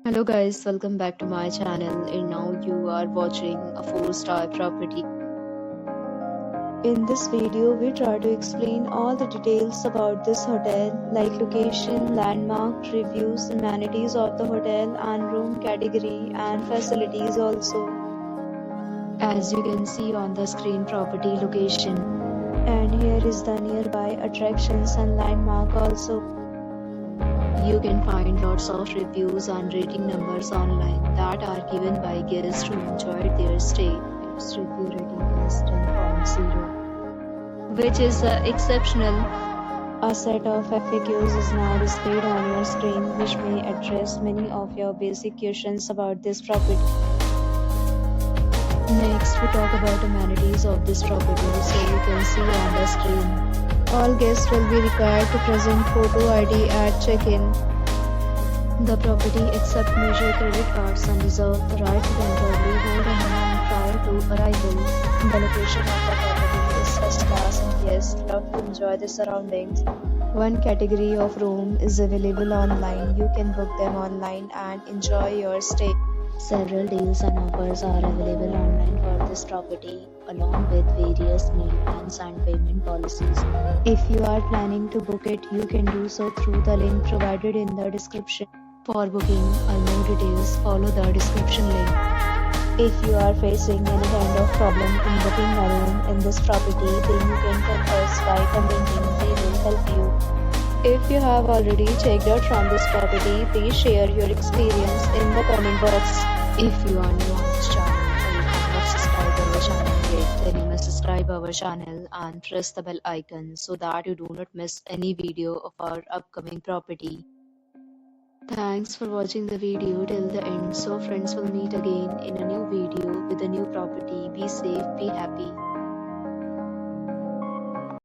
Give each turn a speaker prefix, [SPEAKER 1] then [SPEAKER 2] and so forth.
[SPEAKER 1] Hello guys, welcome back to my channel and now you are watching a 4-star property. In this video, we try to explain all the details about this hotel like location, landmark, reviews, amenities of the hotel and room category and facilities also. As you can see on the screen, property location. And here is the nearby attractions and landmark also. You can find lots of reviews and rating numbers online that are given by guests who enjoyed their stay. Its review rating is 10.0, which is exceptional. A set of FAQs is now displayed on your screen, which may address many of your basic questions about this property. Next, we talk about amenities of this property, so you can see on the screen. All guests will be required to present photo ID at check-in. The property accepts major credit cards and reserves the right to temporarily hold an amount prior to arrival. The location of the property is first class and guests love to enjoy the surroundings. One category of room is available online. You can book them online and enjoy your stay. Several deals and offers are available online for this property, along with various meal plans and payment policies. If you are planning to book it, you can do so through the link provided in the description. For booking or more details, follow the description link. If you are facing any kind of problem in booking a room in this property, then you can contact us by commenting. We will help you. If you have already checked out from this property, please share your experience in the comment box. If you are new on this channel or you have not subscribed our channel yet, then you must subscribe our channel and press the bell icon so that you do not miss any video of our upcoming property. Thanks for watching the video till the end. So friends, will meet again in a new video with a new property. Be safe, be happy.